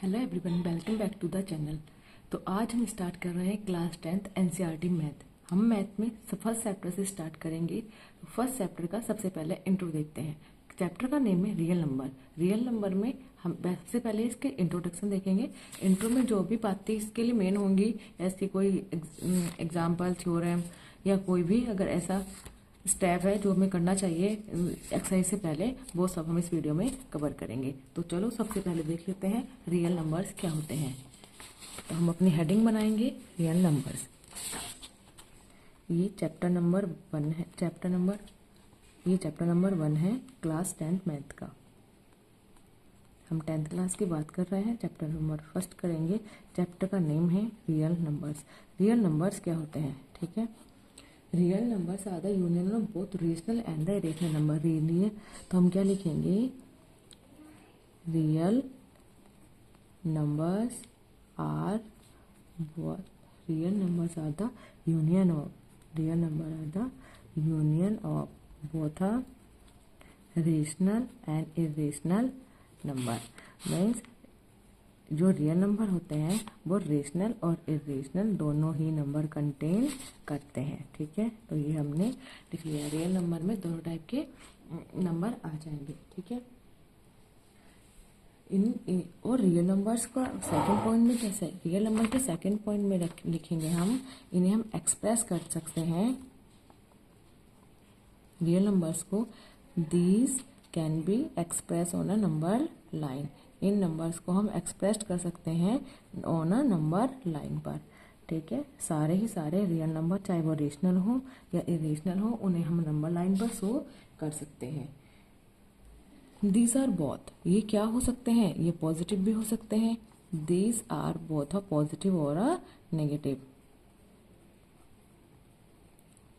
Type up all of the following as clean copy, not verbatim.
Hello everyone, welcome back to the channel. तो आज हम स्टार्ट कर रहे हैं क्लास 10th एनसीईआरटी मैथ। हम मैथ में फर्स्ट चैप्टर से स्टार्ट करेंगे। फर्स्ट चैप्टर का सबसे पहले इंट्रो देखते हैं। चैप्टर का नेम है रियल नंबर। रियल नंबर में हम सबसे पहले इसके इंट्रोडक्शन देखेंगे। इंट्रो में जो भी बातें इसके लिए मेन होंगी, ऐसी कोई एग्जाम्पल, थ्योरम या कोई भी अगर ऐसा स्टेप है जो हमें करना चाहिए एक्सरसाइज से पहले, वो सब हम इस वीडियो में कवर करेंगे। तो चलो सबसे पहले देख लेते हैं रियल नंबर्स क्या होते हैं। तो हम अपनी हेडिंग बनाएंगे रियल नंबर्स। ये चैप्टर नंबर 1 है। चैप्टर नंबर 1 है क्लास 10th मैथ का। हम 10th क्लास की बात कर रहे हैं। चैप्टर नंबर फर्स्ट करेंगे। चैप्टर का नेम है रियल नंबर्स। रियल नंबर्स क्या होते हैं, ठीक है। Real numbers are the union of both rational and the irrational number. Real तो हम क्या लिखेंगे, real numbers are the union of both a rational and irrational number. Means जो रियल नंबर होते हैं वो रेशनल और इरेशनल दोनों ही नंबर कंटेन करते हैं, ठीक है। तो ये हमने लिख लिया। रियल नंबर में दोनों टाइप के नंबर आ जाएंगे, ठीक है। और रियल नंबर्स का सेकंड पॉइंट में कैसे, रियल नंबर के सेकंड पॉइंट में लिखेंगे हम, इन्हें हम एक्सप्रेस कर सकते हैं। रियल नंबर्स को these can be express on a number line. In numbers को हम एक्सप्रेस कर सकते हैं ऑन अ नंबर लाइन पर, ठीक है। सारे ही सारे रियल नंबर, चाहे वो रेशनल हो या इरेशनल हो, उन्हें हम नंबर लाइन पर शो कर सकते हैं। दीज आर बोथ, ये क्या हो सकते हैं, ये पॉजिटिव भी हो सकते हैं। These are both a positive और अ नेगेटिव।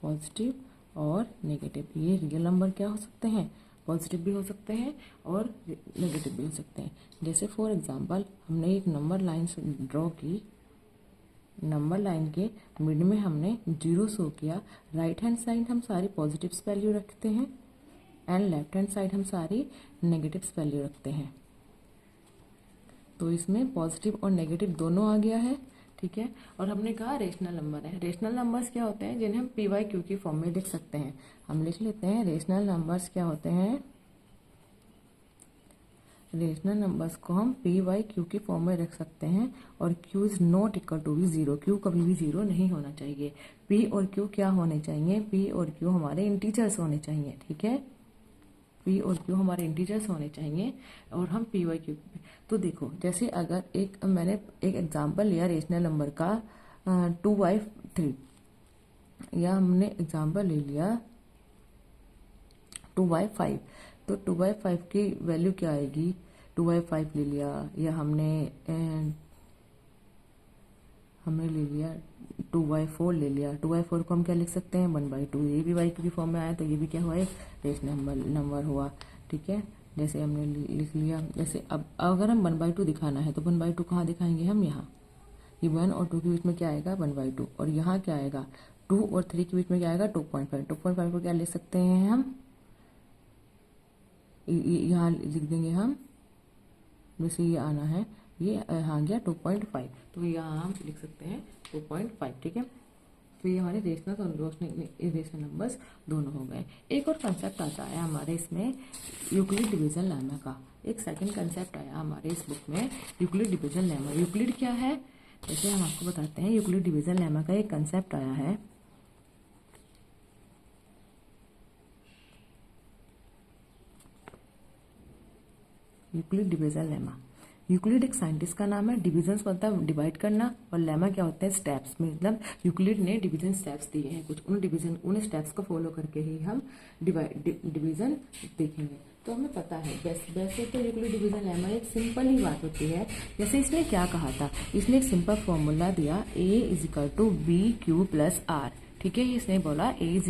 पॉजिटिव और नेगेटिव, ये रियल नंबर क्या हो सकते हैं, पॉजिटिव भी हो सकते हैं और नेगेटिव भी हो सकते हैं। जैसे फॉर एग्जांपल हमने एक नंबर लाइन ड्रॉ की। नंबर लाइन के मिड में हमने 0 शो किया। राइट हैंड साइड हम सारी पॉजिटिव वैल्यू रखते हैं एंड लेफ्ट हैंड साइड हम सारी नेगेटिव वैल्यू रखते हैं। तो इसमें पॉजिटिव और नेगेटिव दोनों आ गया है, ठीक है। और हमने कहा रेशनल नंबर है। रेशनल नंबर्स क्या होते हैं, जिन्हें हम PYQ की फॉर्म में लिख सकते हैं। हम लिख लेते हैं रेशनल नंबर्स क्या होते हैं। रेशनल नंबर्स को हम PYQ की फॉर्म में रख सकते हैं। और Q is not equal to भी 0। Q कभी भी 0 नहीं होना चाहिए। P और Q क्या होने चाहिए, P और Q हमारे इंटीजर्स होने चाहिए, ठीक है। P और Q हमारे इंटीजर्स होने चाहिए और हम PYQ। तो देखो, जैसे अगर मैंने एक एग्जांपल लिया रेशनल नंबर का 2/3, या हमने एग्जांपल ले लिया 2/5। तो 2/5 की वैल्यू क्या आएगी, 2/5 ले लिया, या हमने ले लिया 2/4 ले लिया। 2/4 को हम क्या लिख सकते हैं, 1/2। ये भी YQ की फॉर्म में आया तो ये भी क्या हुआ, रेशनल नंबर हुआ, ठीक है। जैसे हमने लिख लिया। जैसे अब अगर हम 1/2 दिखाना है तो 1/2 कहाँ दिखाएंगे हम, यहाँ। ये 1 और 2 के बीच में क्या आएगा, 1/2। और यहाँ क्या आएगा, 2 और 3 के बीच में क्या आएगा, 2.5। 2.5 को क्या लिख सकते हैं हम, यहाँ लिख देंगे हम। जैसे ये आना है, ये यहाँ गया 2.5, तो यहाँ हम लिख सकते हैं 2.5, ठीक है। तो ये हमारे रेशनल और इरेशनल नंबर्स दोनों हो गए। एक और कंसेप्ट आता है हमारे इसमें, यूक्लिड डिवीजन लेमा का। एक सेकंड कंसेप्ट आया हमारे इस बुक में, यूक्लिड डिवीजन लेमा। यूक्लिड क्या है, जैसे हम आपको बताते हैं। यूक्लिड डिवीजन लेमा का एक कंसेप्ट आया है। Euclid division lemma. यूक्लिड एक साइंटिस्ट का नाम है। डिविजन्स मतलब डिवाइड करना, और लेमा क्या होता है, स्टेप्स। मतलब यूक्लिड ने डिवीजन स्टेप्स दिए हैं कुछ, उन स्टेप्स को फॉलो करके ही हम डिवीजन देखेंगे। तो हमें पता है वैसे तो यूक्लिड डिवीजन लेमा एक सिंपल ही बात होती है। जैसे इसने क्या कहा था, इसने एक सिंपल फॉर्मूला दिया, A = BQ + R, ठीक है। इसने बोला A =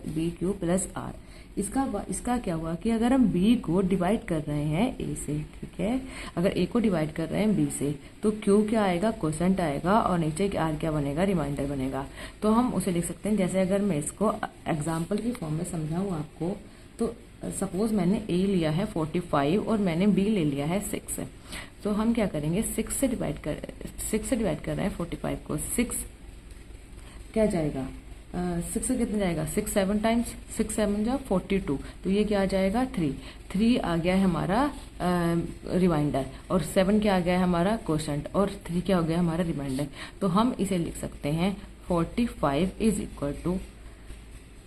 BQ + R। इसका क्या हुआ कि अगर हम B को डिवाइड कर रहे हैं A से, ठीक है, अगर A को डिवाइड कर रहे हैं B से, तो Q क्या आएगा, क्वोशंट आएगा, और नीचे R क्या बनेगा, रिमाइंडर बनेगा। तो हम उसे लिख सकते हैं। जैसे अगर मैं इसको एग्जाम्पल की फॉर्म में समझाऊँ आपको, तो सपोज मैंने A लिया है 45 और मैंने B ले लिया है 6, तो हम क्या करेंगे 6 से डिवाइड कर रहे हैं 45 को। 6 क्या जाएगा 6 से कितना जाएगा 6 7 टाइम्स 6 7 जा 42, तो ये क्या आ जाएगा 3 आ गया है हमारा रिमाइंडर, और 7 क्या आ गया है हमारा क्वोशंट, और 3 क्या हो गया हमारा रिमाइंडर। तो हम इसे लिख सकते हैं 45 इज इक्वल टू,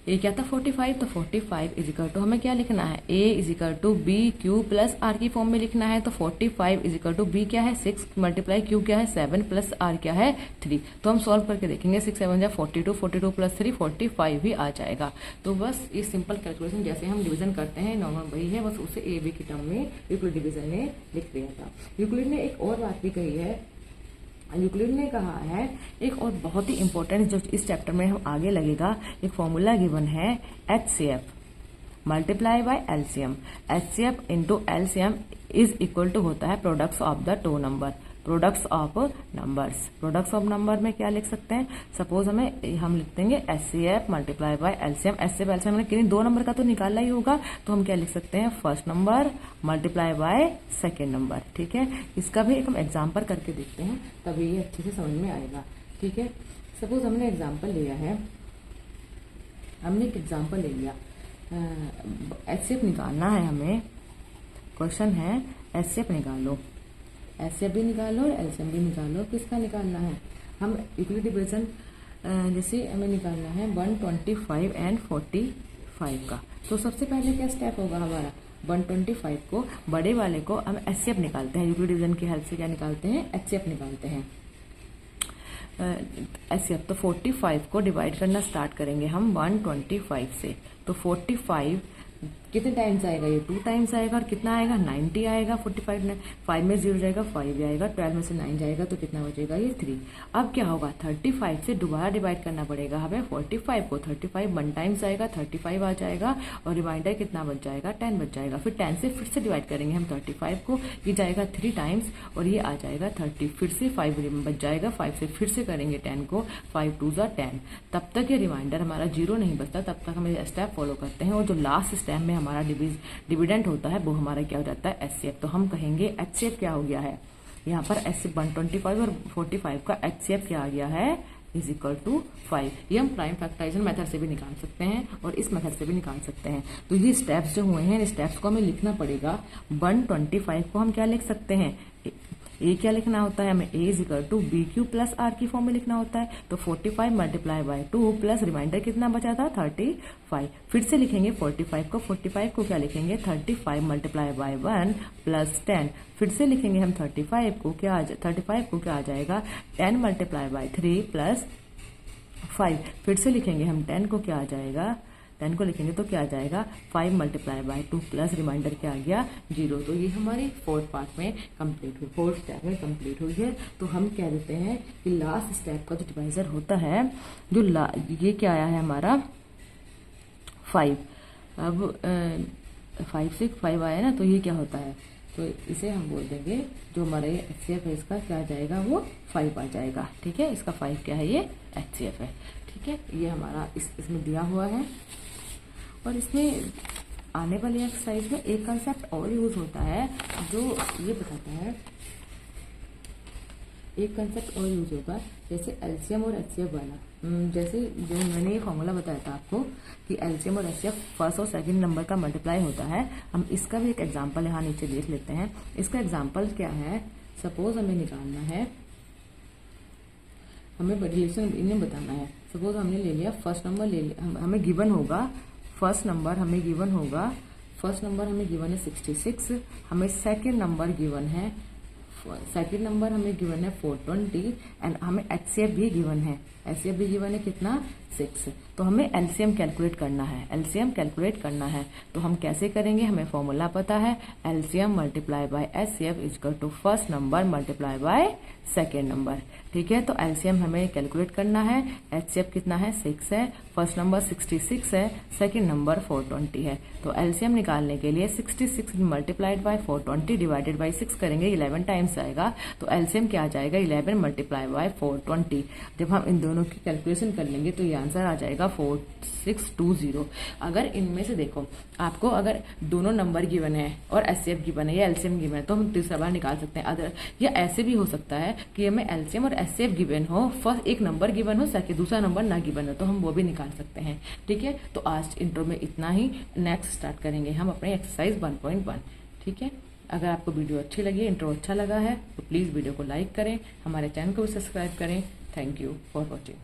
ये क्या था 45, तो 45 इज इक्वल टू हमें क्या लिखना है A is equal to B Q plus R की फॉर्म में लिखना है। तो 45 इज इक्वल टू बी क्या है 6 मल्टीप्लाई क्यू क्या है 7 प्लस आर क्या है 3। तो हम सॉल्व करके देखेंगे 6 7 जा 42, 42 प्लस 3 45 ही आ जाएगा। तो बस ये सिंपल कैलकुलेशन जैसे हम डिवीजन करते हैं नॉर्मल वही है, बस उसे ए बी की टर्म में यूक्लिड डिवीजन ने लिख दिया था। यूक्लिड ने एक और बात भी कही है, यूक्लिड ने कहा है एक और बहुत ही इंपॉर्टेंट जो इस चैप्टर में हम आगे लगेगा, एक फॉर्मूला गिवन है HCF multiply by LCM। HCF into LCM is equal to होता है products of the two number, products of numbers. Products of number में क्या लिख सकते हैं, सपोज हम लिख देंगे HCF multiply by LCM। HCF LCM हमने किन्हीं दो नंबर का तो निकालना ही होगा, तो हम क्या लिख सकते हैं first number multiply by second number. ठीक है, इसका भी एक हम एग्जाम्पल करके देखते हैं, तभी ये अच्छे से समझ में आएगा। ठीक है, सपोज हमने एग्जाम्पल लिया है, हमने एक एग्जाम्पल ले लिया, HCF निकालना है हमें, क्वेश्चन है HCF निकालो, HCF भी निकालो और LCM भी निकालो। किसका निकालना है, हम यूक्लिड डिवीजन जैसे हमें निकालना है 125 एंड 45 का। तो सबसे पहले क्या स्टेप होगा हमारा, 125 को बड़े वाले को हम HCF निकालते हैं, यूक्लिड डिवीजन की हेल्प से क्या निकालते हैं HCF निकालते हैं। HCF तो 45 को डिवाइड करना स्टार्ट करेंगे हम 125 से, तो 45 कितने टाइम्स आएगा, ये 2 टाइम्स आएगा, और कितना आएगा 90 आएगा। 45 5 में 0 जाएगा 5 आएगा, 12 में से 9 जाएगा तो कितना बचेगा ये 3। अब क्या होगा 35 से दोबारा डिवाइड करना पड़ेगा हमें 45 को, 35 1 टाइम्स आएगा 35 आ जाएगा, और रिमाइंडर कितना बच जाएगा 10 बच जाएगा। फिर 10 से फिर से डिवाइड करेंगे हम 35 को, ये जाएगा 3 टाइम्स और ये आ जाएगा 30, फिर से 5 बच जाएगा, 5 से फिर से करेंगे 10 को, 5 2 जा 10, तब तक ये रिमाइंडर हमारा 0 नहीं बचता, तब तक हम ये स्टेप फॉलो करते हैं। और जो लास्ट स्टेप में हमारा डिविडेंड होता है वो हमारा क्या हो जाता है HCF। तो हम कहेंगे HCF क्या हो गया है, यहाँ पर 125 और 45 का HCF क्या आ गया है इज इक्वल टू 5। ये हम प्राइम फैक्टराइजेशन मेथड से भी निकाल सकते हैं और इस मेथड से भी निकाल सकते हैं। तो ये स्टेप्स जो हुए हैं, इन स्टेप्स को हमें लिखना पड़ेगा। 125 को हम क्या लिख सकते हैं, ए क्या लिखना होता है हमें, A is equal to B Q plus R की फॉर्म में लिखना होता है। तो 45 मल्टीप्लाई बाय 2 प्लस रिमाइंडर कितना बचा था 35। फिर से लिखेंगे 45 को, 45 को क्या लिखेंगे 35 मल्टीप्लाई बाय 1 प्लस 10। फिर से लिखेंगे हम 35 को क्या आ जाएगा 10 मल्टीप्लाई बाय 3 प्लस 5। फिर से लिखेंगे हम 10 को क्या आ जाएगा, 10 को लिखेंगे तो क्या आ जाएगा 5 मल्टीप्लाई बाय 2 प्लस रिमाइंडर क्या आ गया 0। तो ये हमारी फोर्थ पार्ट में कंप्लीट हुई, फोर्थ स्टेप में कंप्लीट हुई है। तो हम कह देते हैं कि लास्ट स्टेप का जो डिवाइजर होता है, जो ये क्या आया है हमारा 5। अब 5 से 5 आया ना, तो ये क्या होता है, तो इसे हम बोल देंगे जो हमारा ये HCF है इसका क्या आ जाएगा वो 5 आ जाएगा। ठीक है, इसका 5 क्या है ये HCF है। ठीक है, ये हमारा इसमें दिया हुआ है। और इसमें आने वाली एक्सरसाइज में एक कंसेप्ट और यूज होता है जो ये बताता है, एक कंसेप्ट और यूज होगा जैसे LCM और HCF वाला। जैसे जो मैंने ये फॉर्मूला बताया था आपको कि LCM और HCF फर्स्ट और सेकंड नंबर का मल्टीप्लाई होता है, हम इसका भी एक एग्जांपल यहाँ नीचे देख लेते हैं। इसका एग्जांपल क्या है, सपोज हमें निकालना है, हमें रिलेशन इन्हें बताना है। सपोज हमने ले लिया फर्स्ट नंबर, ले लिया हमें गिवन होगा फर्स्ट नंबर हमें गिवन है 66, हमें सेकंड नंबर गिवन है 420 एंड हमें HCF भी गिवन है, कितना 6। तो हमें LCM कैलकुलेट करना है। तो हम कैसे करेंगे, हमें फॉर्मूला पता है LCM multiply by HCF equal to first number multiply by second number. ठीक है, तो LCM हमें कैलकुलेट करना है, HCF कितना है 6 है, फर्स्ट नंबर 66 है, सेकेंड नंबर 420 है। तो LCM निकालने के लिए 66 मल्टीप्लाइड बाय 420 डिवाइडेड बाय 6 करेंगे, 11 टाइम्स आएगा। तो LCM क्या आ जाएगा 11 मल्टीप्लाई बाय 420। जब हम इन दोनों की कैलकुलेशन कर लेंगे तो ये आंसर आ जाएगा का 4620। अगर इनमें से देखो आपको अगर दोनों नंबर गिवन है और एचसीएफ गिवन है या एलसीएम गिवन है तो हम तीसरा बार निकाल सकते हैं। अदर या ऐसे भी हो सकता है कि हमें एलसीएम और एचसीएफ गिवन हो, फर्स्ट एक नंबर गिवन हो, सेकंड दूसरा नंबर ना गिवन हो, तो हम वो भी निकाल सकते हैं। ठीक है, तो आज इंट्रो में इतना ही। नेक्स्ट स्टार्ट करेंगे हम अपने एक्सरसाइज 1.1। ठीक है, अगर आपको वीडियो अच्छी लगी, इंट्रो अच्छा लगा है तो प्लीज़ वीडियो को लाइक करें, हमारे चैनल को भी सब्सक्राइब करें। Thank you for watching.